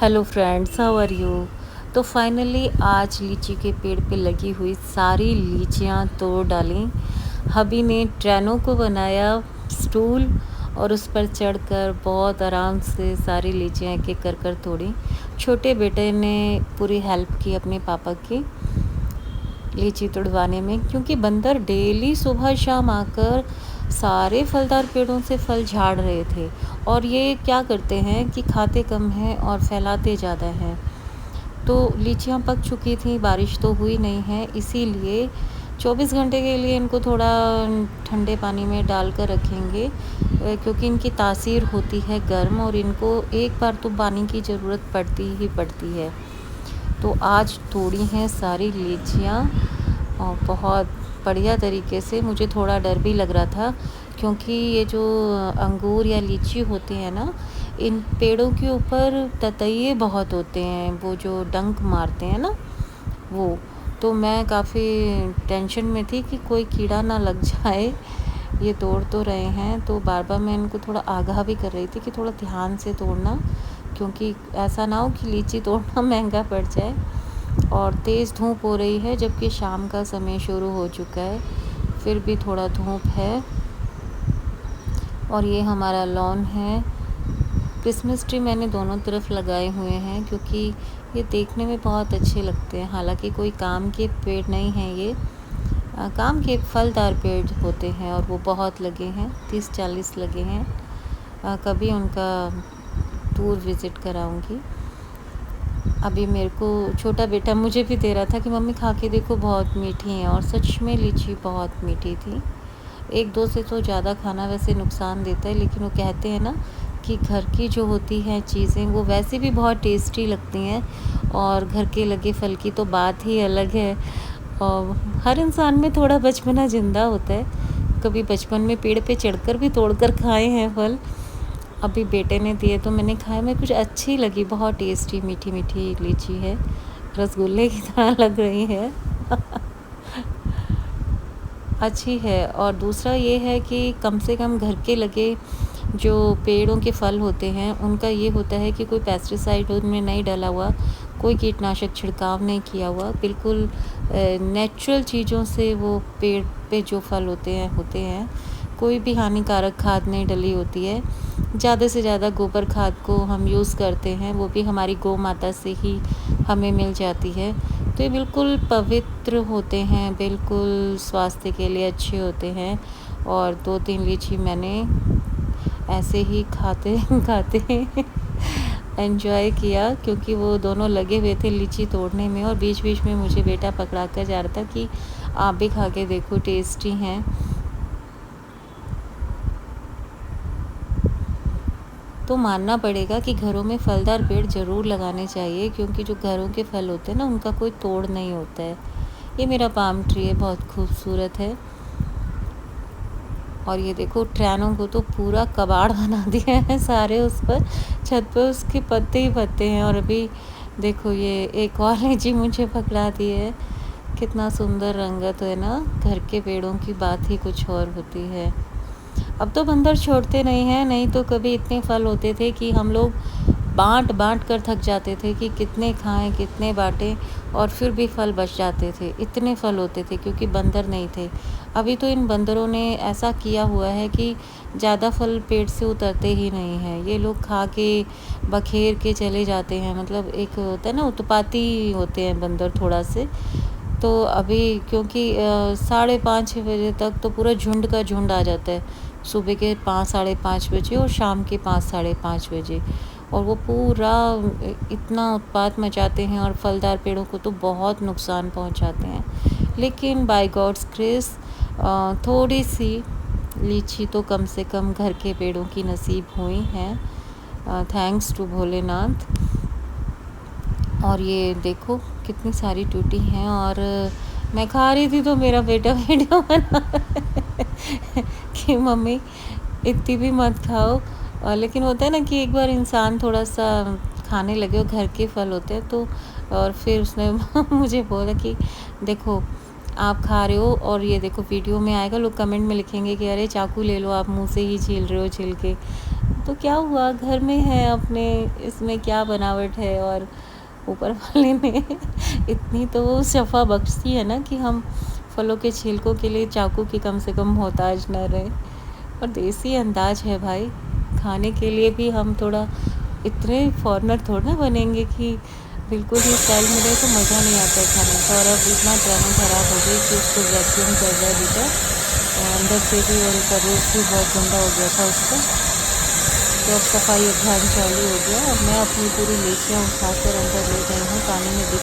Hello friends, how are you. तो finally आज लीची के पेड़ पे लगी हुई सारी लीचियाँ तोड़ डाली। हबी ने ट्रेनों को बनाया स्टूल और उस पर चढ़कर बहुत आराम से सारी लीचियाँ एक एक कर तोड़ी। छोटे बेटे ने पूरी हेल्प की अपने पापा की लीची तोड़वाने में, क्योंकि बंदर डेली सुबह शाम आकर सारे फलदार पेड़ों से फल झाड़ रहे थे। और ये क्या करते हैं कि खाते कम हैं और फैलाते ज़्यादा हैं। तो लीचियाँ पक चुकी थी, बारिश तो हुई नहीं है, इसीलिए 24 घंटे के लिए इनको थोड़ा ठंडे पानी में डाल कर रखेंगे, क्योंकि इनकी तासीर होती है गर्म और इनको एक बार तो पानी की ज़रूरत पड़ती ही पड़ती है। तो आज तोड़ी हैं सारी लीचियाँ और बहुत बढ़िया तरीके से। मुझे थोड़ा डर भी लग रहा था, क्योंकि ये जो अंगूर या लीची होते हैं ना, इन पेड़ों के ऊपर ततैये बहुत होते हैं, वो जो डंक मारते हैं ना वो। तो मैं काफ़ी टेंशन में थी कि कोई कीड़ा ना लग जाए। ये तोड़ तो रहे हैं, तो बार बार मैं इनको थोड़ा आगाह भी कर रही थी कि थोड़ा ध्यान से तोड़ना, क्योंकि ऐसा ना हो कि लीची तोड़ना महंगा पड़ जाए। और तेज़ धूप हो रही है, जबकि शाम का समय शुरू हो चुका है, फिर भी थोड़ा धूप है। और ये हमारा लॉन है। क्रिसमस ट्री मैंने दोनों तरफ लगाए हुए हैं, क्योंकि ये देखने में बहुत अच्छे लगते हैं। हालांकि कोई काम के पेड़ नहीं हैं ये, काम के फलदार पेड़ होते हैं, और वो बहुत लगे हैं, 30-40 लगे हैं। कभी उनका टूर विज़िट कराऊंगी। अभी मेरे को छोटा बेटा मुझे भी दे रहा था कि मम्मी खा के देखो, बहुत मीठी हैं। और सच में लीची बहुत मीठी थी। एक दो से तो ज़्यादा खाना वैसे नुकसान देता है, लेकिन वो कहते हैं ना कि घर की जो होती हैं चीज़ें वो वैसे भी बहुत टेस्टी लगती हैं, और घर के लगे फल की तो बात ही अलग है। और हर इंसान में थोड़ा बचपना ज़िंदा होता है। कभी बचपन में पेड़ पे चढ़कर भी तोड़कर खाए हैं फल। अभी बेटे ने दिए तो मैंने खाया, मैं कुछ अच्छी लगी, बहुत टेस्टी मीठी मीठी लीची है, रसगुल्ले की तरह लग रही है। अच्छी है। और दूसरा ये है कि कम से कम घर के लगे जो पेड़ों के फल होते हैं उनका ये होता है कि कोई पेस्टिसाइड उनमें नहीं डाला हुआ, कोई कीटनाशक छिड़काव नहीं किया हुआ, बिल्कुल नेचुरल चीज़ों से वो पेड़ पे जो फल होते हैं, कोई भी हानिकारक खाद नहीं डली होती है। ज़्यादा से ज़्यादा गोबर खाद को हम यूज़ करते हैं, वो भी हमारी गौ माता से ही हमें मिल जाती है। तो ये बिल्कुल पवित्र होते हैं, बिल्कुल स्वास्थ्य के लिए अच्छे होते हैं। और 2-3 लीची मैंने ऐसे ही खाते खाते एंजॉय किया, क्योंकि वो दोनों लगे हुए थे लीची तोड़ने में, और बीच बीच में मुझे बेटा पकड़ा कर जा रहा था कि आप भी खा के देखो, टेस्टी हैं। तो मानना पड़ेगा कि घरों में फलदार पेड़ ज़रूर लगाने चाहिए, क्योंकि जो घरों के फल होते हैं ना उनका कोई तोड़ नहीं होता है। ये मेरा पाम ट्री है, बहुत खूबसूरत है। और ये देखो ट्रेनों को तो पूरा कबाड़ बना दिया है सारे, उस पर छत पर उसके पत्ते ही पत्ते हैं। और अभी देखो ये एक और लीची मुझे पकड़ा दी है। कितना सुंदर रंगत है ना, घर के पेड़ों की बात ही कुछ और होती है। अब तो बंदर छोड़ते नहीं हैं, नहीं तो कभी इतने फल होते थे कि हम लोग बांट बांट कर थक जाते थे कि कितने खाएं कितने बांटें, और फिर भी फल बच जाते थे, इतने फल होते थे, क्योंकि बंदर नहीं थे। अभी तो इन बंदरों ने ऐसा किया हुआ है कि ज़्यादा फल पेड़ से उतरते ही नहीं हैं, ये लोग खा के बखेर के चले जाते हैं। मतलब एक होता है ना, उत्पाती होते हैं बंदर थोड़ा से। तो अभी क्योंकि 5:30-6 बजे तक तो पूरा झुंड का झुंड आ जाता है, सुबह के 5-5:30 बजे और शाम के 5-5:30 बजे। और वो पूरा इतना उत्पात मचाते हैं, और फलदार पेड़ों को तो बहुत नुकसान पहुंचाते हैं। लेकिन बाय गॉड्स ग्रेस थोड़ी सी लीची तो कम से कम घर के पेड़ों की नसीब हुई हैं, थैंक्स टू भोलेनाथ। और ये देखो कितनी सारी टूटी हैं, और मैं खा रही थी तो मेरा बेटा वीडियो बना कि मम्मी इतनी भी मत खाओ। लेकिन होता है ना कि एक बार इंसान थोड़ा सा खाने लगे, और घर के फल होते हैं तो। और फिर उसने मुझे बोला कि देखो आप खा रहे हो, और ये देखो वीडियो में आएगा, लोग कमेंट में लिखेंगे कि अरे चाकू ले लो, आप मुंह से ही छील रहे हो छिल के। तो क्या हुआ, घर में है अपने, इसमें क्या बनावट है। और ऊपर वाले ने इतनी तो वो शफ़ा बख्शी है ना कि हम फलों के छिलकों के लिए चाकू की कम से कम मोहताज न रहें। और देसी अंदाज है भाई, खाने के लिए भी हम थोड़ा इतने फॉरेनर थोड़ा ना बनेंगे कि बिल्कुल ही स्टाइल में रहे, तो मज़ा नहीं आता है खाने का। और अब इतना ट्रेनिंग ख़राब हो गई कि उसको वैक्यूम कर रहा है बेटा, और अंदर से भी, और ऊपर रूफ भी बहुत गंदा हो गया था उसका। तो अब सफाई अभियान चालू हो गया और मैं अपनी पूरी लीचियाँ उठाकर अंदर ले गई हूँ, पानी में